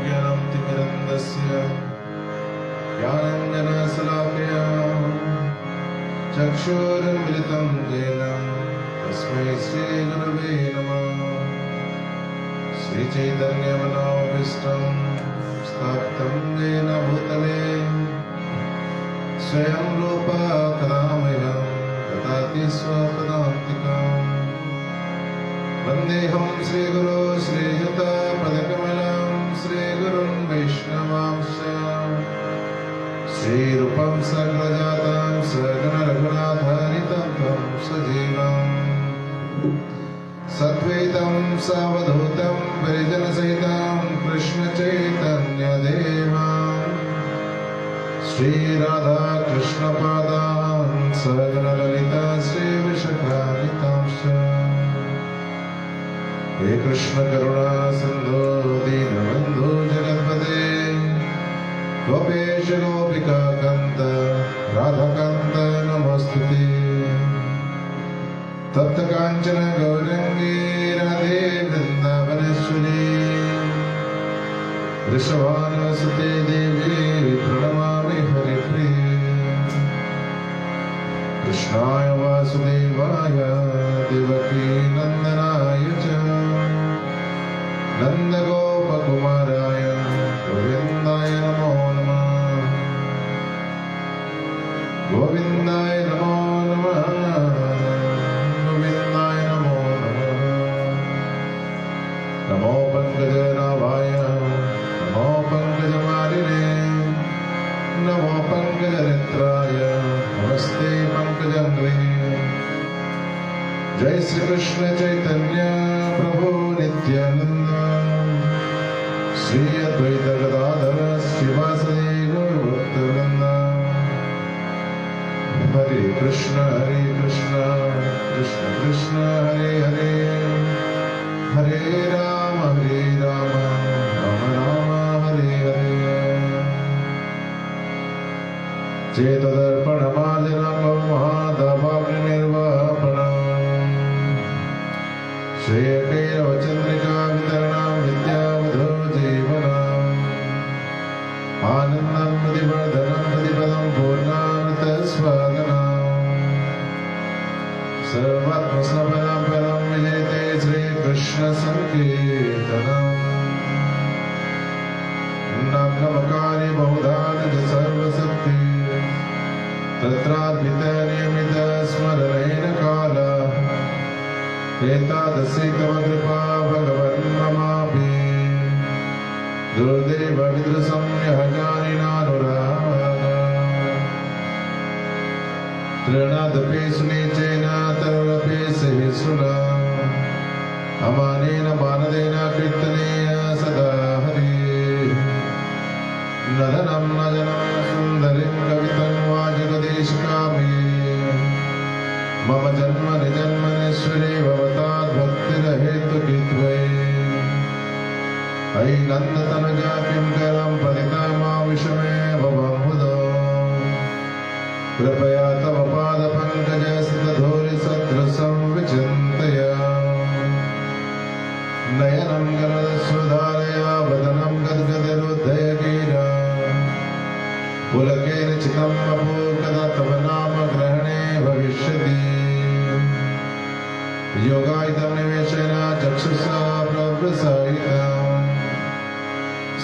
ज्ञानाञ्जनतिमिरन्दस्य ज्ञानाञ्जनशलाकया चक्षुरुन्मिलितं येन तस्मै श्रीगुरवे नमः। श्रीचैतन्यमनोभीष्टं स्थापितं येन भूतले स्वयं रूपा कदा मह्यं ददाति स्वपदान्तिकम्। वन्देऽहं श्रीगुरो श्रीयुतपदकमलं श्रीगुरुन् वैष्णवांश्च श्रीरूपं सग्रजातं सगणरघुनाथानितं तं सजीवम् सद्वैतं सावधूतं परिजनसहितं कृष्णचैतन्यदेवं श्रीराधा कृष्णपादान् सगणललिता श्रीविशाखान्वितांश्च। हे कृष्ण करुणा सिंधु दीनबंधु जगत्पते गोपेश गोपिका कांत राधाकांत नमोस्तुते। तप्त कांचन गौरंगी राधे वृंदावनेश्वरी वृषभानुसुते देवी प्रणमामि हरिप्रिये। कृष्णाय वासुदेवाय देवकी नंदनाय च नन्दगोपकुमाराय गोविन्दाय नमो नमः। गोविन्दाय नमो नमः। गोविन्दाय नमो नमः। नमो पङ्कजनाभाय नमो पङ्कजमालिने नमो पङ्कजनेत्राय नमस्ते पंकजांग्रे। जय श्री कृष्ण चैतन्य प्रभु नित्यानंद श्री अद्वैत गदाधर श्रीवासदि गौरभक्तवृंद। हरे कृष्ण कृष्ण कृष्ण हरे हरे हरे राम राम राम हरे हरे। चेतदर्पणमार्जनं महादाभाग्निर्वापणम् श्रेयकैरवचन्द्रिका वितरणं विद्यावधो जीवनम् आनन्दं प्रतिवर्धनं प्रतिपदं पूर्णामृतस्वादनम् सर्वात्मसमनं परं विजयते श्रीकृष्णसङ्कीर्तनम् नग्नमकारि बहुधा निज सर्वशक्ति तत्राद्वितनियमित स्मरणेन कालः एतादृशी तव कृपा भगवन् ममापि दुर्दैव विदृशं यः ज्ञानिनानुरागः तृणादपि सुनीचेन तरुरपि सहिष्णुना अमानेन मानदेन कीर्तनेन सदा हरि न धनं न जनं सुन्दरीं कवितं वा जगदीशकामि मम जन्मनि जन्मनेश्वरी भवताद्भक्तिरहेतुकित्वयि अयि नन्दतनुजा किं करं पतिता मा विषमे भवमुदो कृपया तव पादपङ्कजस्थितधूलिसदृशं विचिन्तय नयनं गरुडस्वधारया वदनं गद्गदरुद्धयगीरा पुलकेन चितं वपु कदा तव नाम ग्रहणे भविष्यति योगायितं निवेशेन चक्षुषा प्रवृसायितं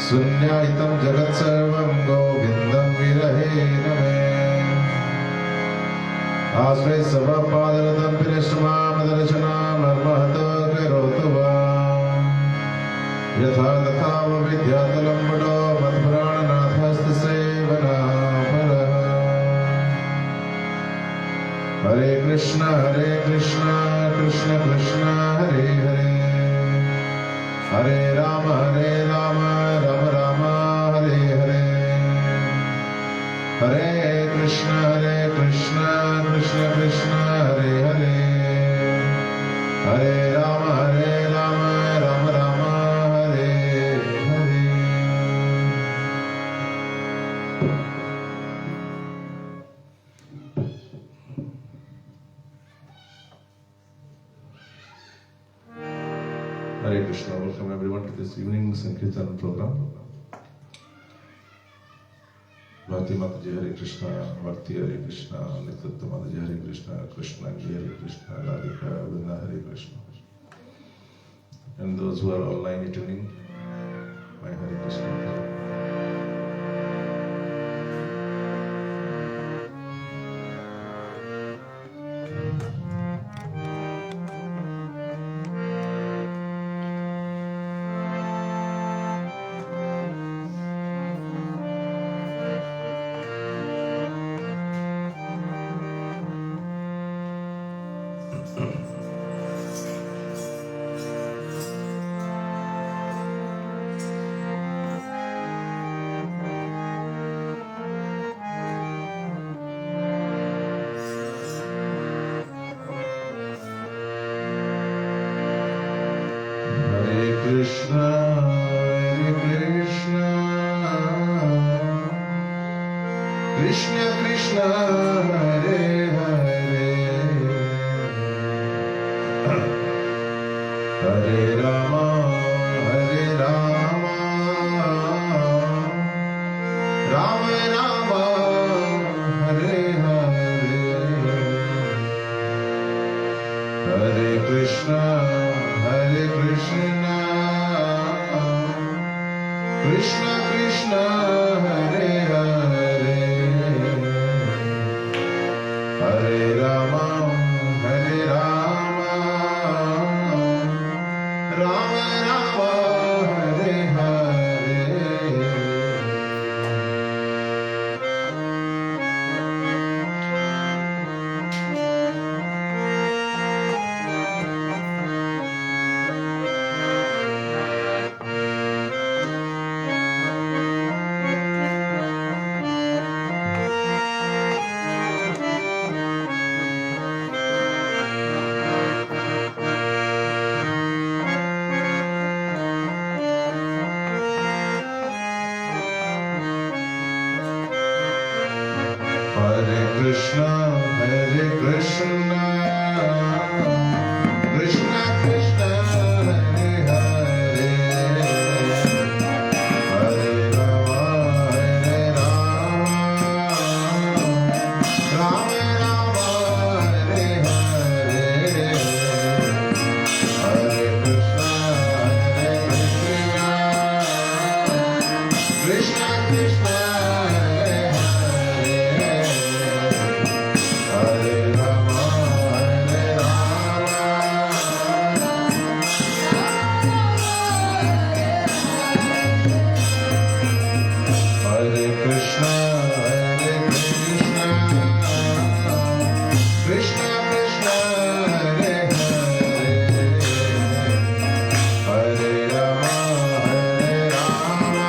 शून्यायितं जगत्सर्वं गोविन्दं विरहेण मे आश्रय सर्वपादरतं पिरश्मामदर्शनामर्महतो करोतु वा यथा तथा विद्यातलं वडो मत्प्राणनाथस्तसेवनापरः। हरे कृष्ण कृष्ण कृष्ण हरे हरे हरे राम राम राम हरे हरे। हरे Krishna Krishna Krishna Hare Hare Hare Ram Ram Ram Hare Hare. Hare Krishna. Welcome everyone to this evening Sankirtan program. Bhakti Mataji Hare Krishna, Bhakti Hare Krishna, Nityatta Mataji Hare Krishna, Krishna Hare Krishna, Radhika Vrinda Hare Krishna. And those who are online attending, my Hare Krishna. Krishna, Hare Krishna, Krishna Krishna, Hare Hare, Hare Rama, Hare Rama, Rama Rama, Hare Hare, Hare Krishna, Hare Krishna, Krishna Krishna, Hare Hare, Hare Rama, Hare Rama, Rama Rama, Hare Hare. Hare Krishna, Hare Krishna, Krishna Krishna, Hare Hare, Hare Rama, Hare Rama, Rama Rama, Hare Hare, Hare Krishna, Hare Krishna, Krishna Krishna, Hare Rama, Hare Rama, Hare Krishna, Hare Krishna, Krishna Krishna, Hare Hare, Hare Rama, Hare Rama,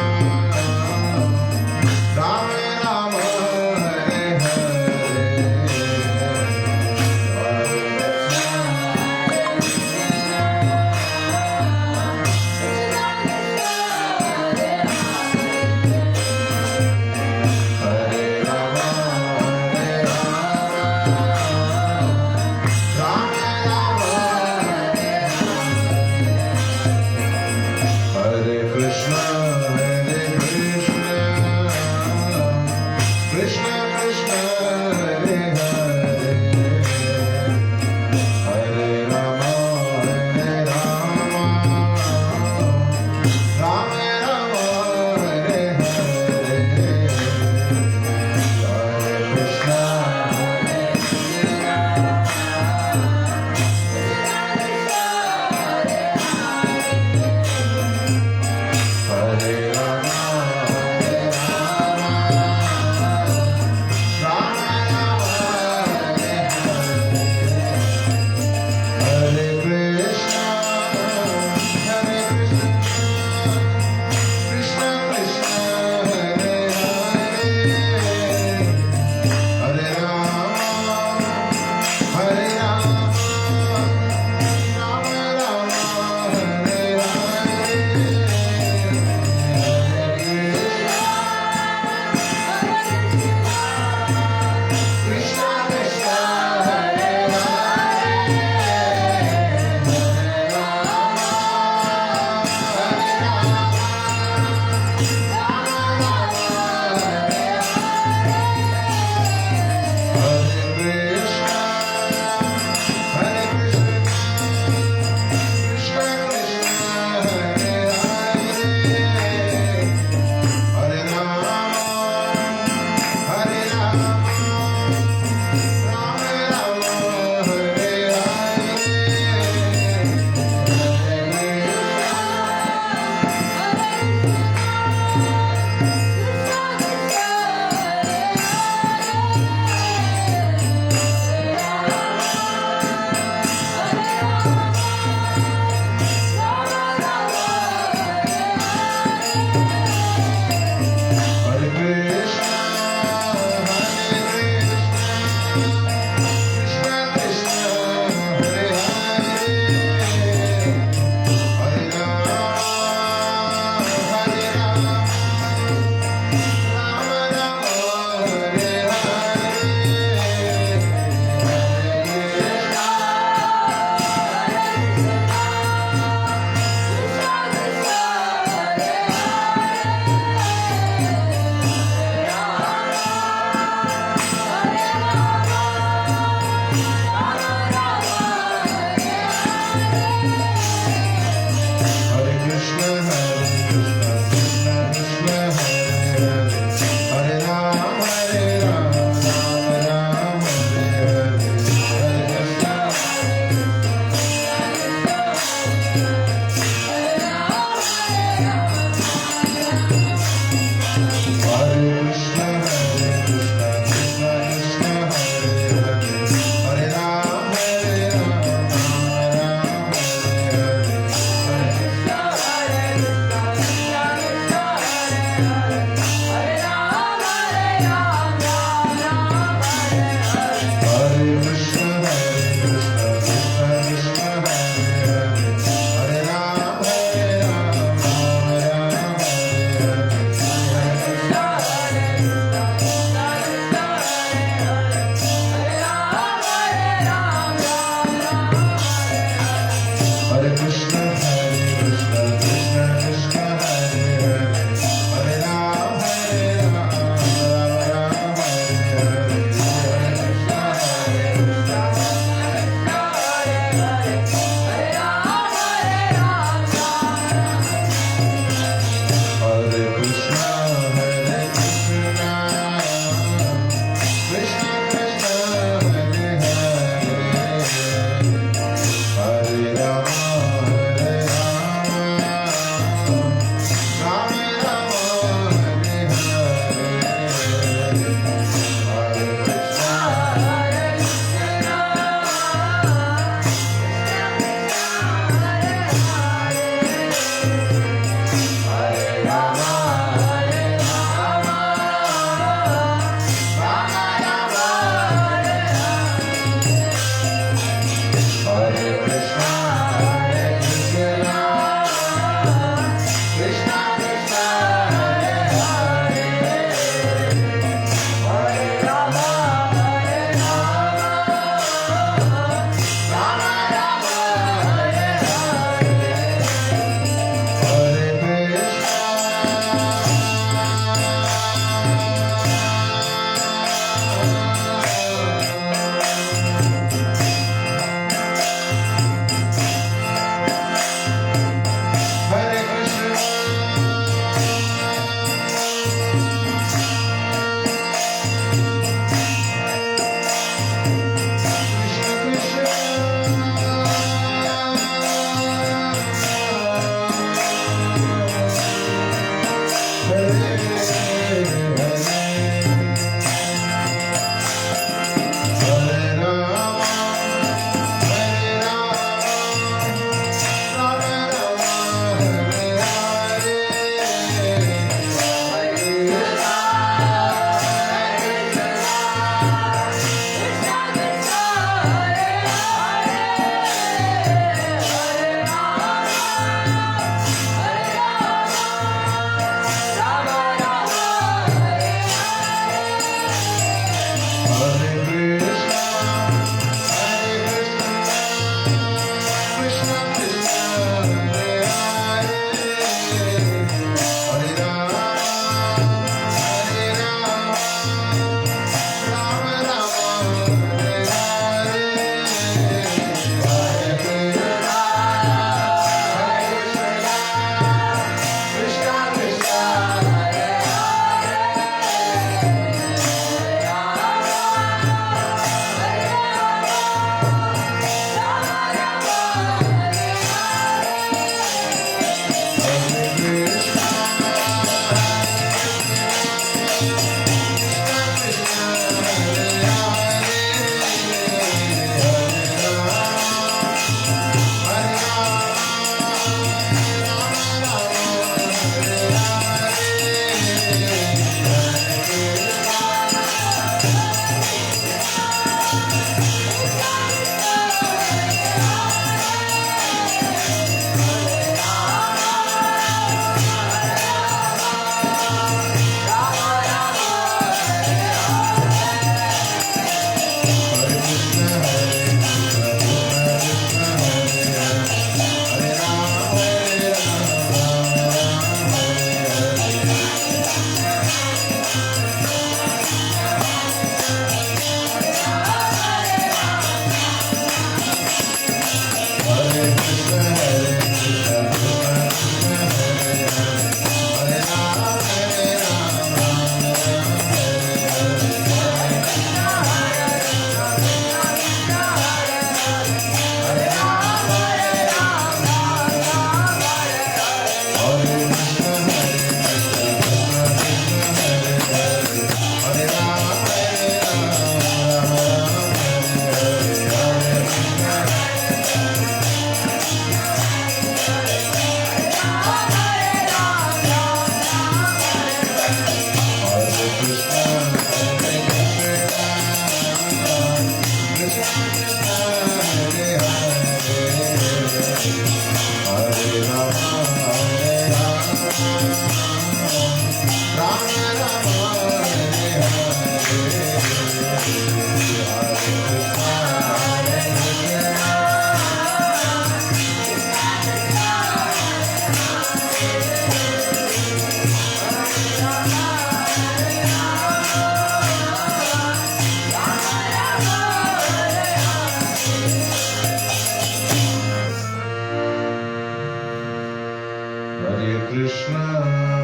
Krishna,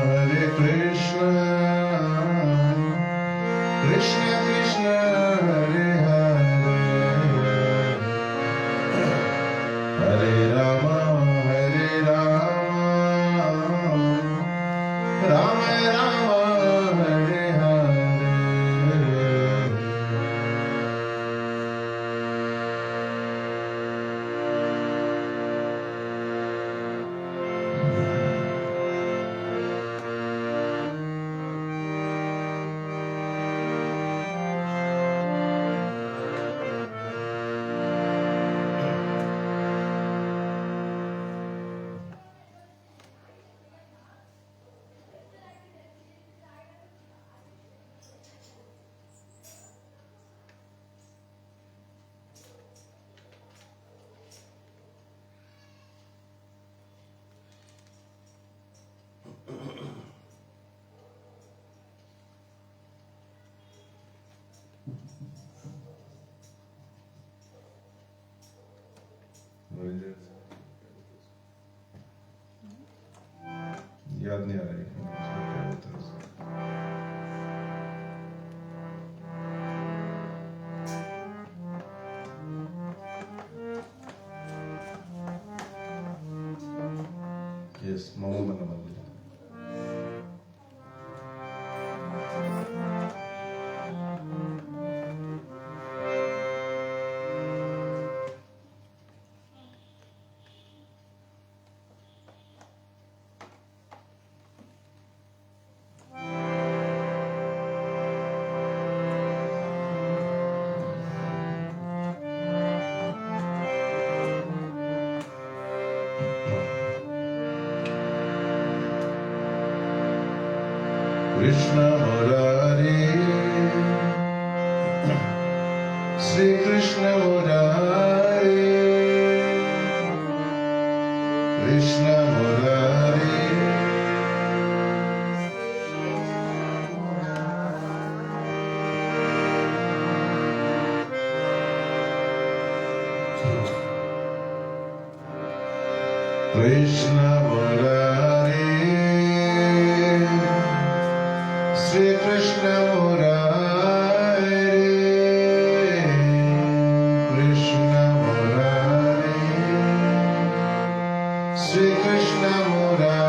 Hare Krishna, Krishna Krishna, Hare Hare, Hare Rama, Hare Rama, Rama Rama, Hare Hare. याद नहीं आ रहा है कि क्या होता है इसका। Yes, Mama Manamali. Krishna Murari, Sri Krishna Murari, Krishna Murari, Krishna Murari, Sri Krishna Murari, Krishna Murari, Sri Krishna Murari.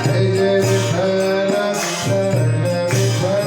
जय विठ्ठल विठ्ठल विठ्ठल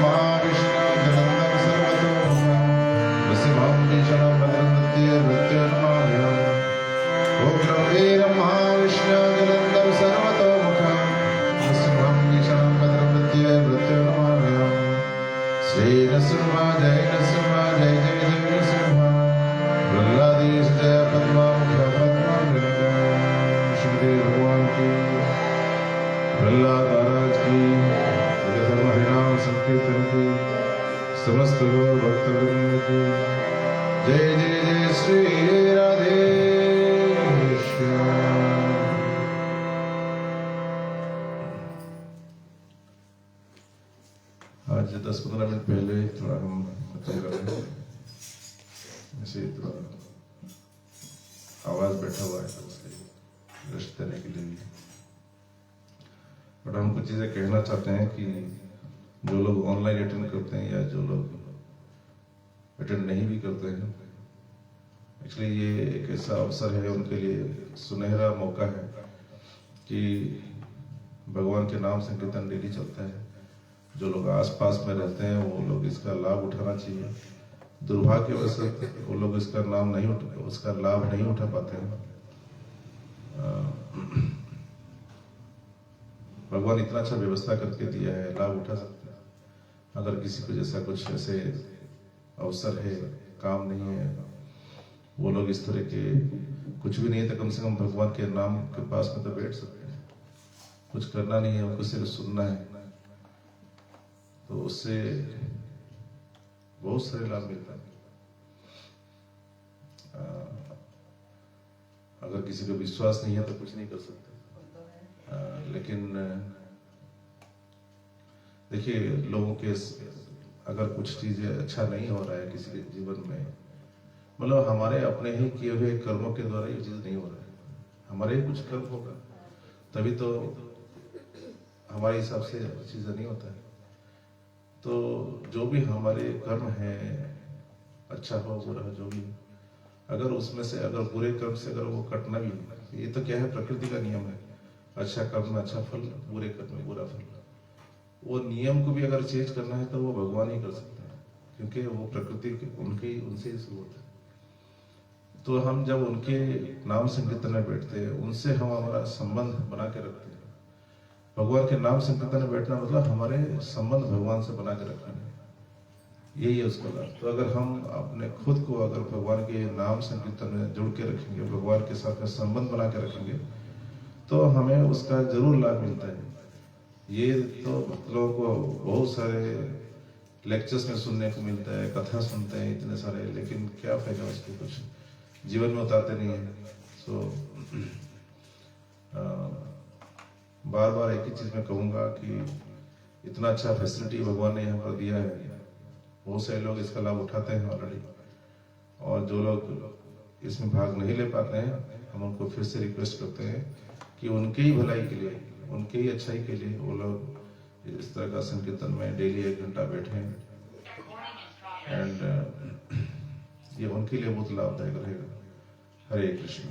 महाविष्णु जलन्दं सर्वतोमुखं नृसिंहं भीषणं भद्रं मृत्युर्नमाम्यहम् उग्रं वीरं महाविष्णु जलन्दं सर्वतोमुखं नृसिंहं भीषणं भद्रं मृत्युर्नमाम्यहम् श्री नृसिंह जय नृसिंह जय जय जय नृसिंह प्रह्लादेश जय पद्मामुख पद्मामृत श्रीदेव भगवान की प्रह्लाद महाराज की धर्म हरिनाम संकीर्तन की समस्त गौर भक्तवृंद की जय जय जय श्री राधे श्याम। आज 10-15 मिनट पहले थोड़ा हम बच्चे कर रहे हैं ऐसे थोड़ा आवाज बैठा हुआ है तो इसलिए रेस्ट देने के लिए भी। बट हम कुछ चीजें कहना चाहते हैं कि जो लोग ऑनलाइन अटेंड करते हैं या जो लोग अटेंड नहीं भी करते हैं, एक्चुअली ये एक ऐसा अवसर है उनके लिए, सुनहरा मौका है कि भगवान के नाम संकीर्तन डेली चलता है। जो लोग आसपास में रहते हैं वो लोग इसका लाभ उठाना चाहिए। दुर्भाग्यवश वो लोग उसका लाभ नहीं उठा पाते हैं। भगवान इतना अच्छा व्यवस्था करके दिया है, लाभ उठा सकते हैं। अगर किसी को जैसा कुछ ऐसे अवसर है, काम नहीं है, वो लोग इस तरह के कुछ भी नहीं है तो कम से कम भगवान के नाम के पास में तो बैठ सकते हैं। कुछ करना नहीं है, उनको सिर्फ सुनना है, तो उससे बहुत सारे लाभ मिलता है। अगर किसी को विश्वास नहीं है तो कुछ नहीं कर सकते। लेकिन देखिए, लोगों के अगर कुछ चीजें अच्छा नहीं हो रहा है किसी के जीवन में, मतलब हमारे अपने ही किए हुए कर्मों के द्वारा ये चीज नहीं हो रहा है। हमारे ही कुछ कर्म होगा तभी तो हमारे हिसाब से चीजें नहीं होता है। तो जो भी हमारे कर्म है, अच्छा हो बुरा जो भी, अगर उसमें से अगर बुरे कर्म से अगर वो कटना भी, ये तो क्या है, प्रकृति का नियम है। अच्छा कर्म में अच्छा फल, बुरे कर्म में बुरा फल। वो नियम को भी अगर चेंज करना है तो वो भगवान ही कर सकते हैं, क्योंकि वो प्रकृति उनसे ही शुरू होता है। तो हम जब उनके नाम संकीर्तन में बैठते हैं, उनसे हम हमारा संबंध बना के रखते हैं। भगवान के नाम संकीर्तन में बैठना मतलब हमारे संबंध भगवान से बना के रखना है, यही है उसका लाभ। तो अगर हम अपने खुद को अगर भगवान के नाम संकीर्तन में जुड़ के रखेंगे, भगवान के साथ में संबंध बना के रखेंगे, तो हमें उसका जरूर लाभ मिलता है। ये तो भक्त लोगों को बहुत सारे लेक्चर्स में सुनने को मिलता है, कथा सुनते हैं इतने सारे, लेकिन क्या फायदा उसके, कुछ जीवन में उतारते नहीं है। सो बार बार एक ही चीज मैं कहूंगा कि इतना अच्छा फैसिलिटी भगवान ने यहाँ पर दिया है, बहुत सारे लोग इसका लाभ उठाते हैं ऑलरेडी, और जो लोग इसमें भाग नहीं ले पाते हैं, हम उनको फिर से रिक्वेस्ट करते हैं कि उनके ही भलाई के लिए, उनके ही अच्छाई के लिए वो लोग इस तरह का संकीर्तन में डेली 1 घंटा बैठे, एंड ये उनके लिए बहुत लाभदायक रहेगा। हरे कृष्ण।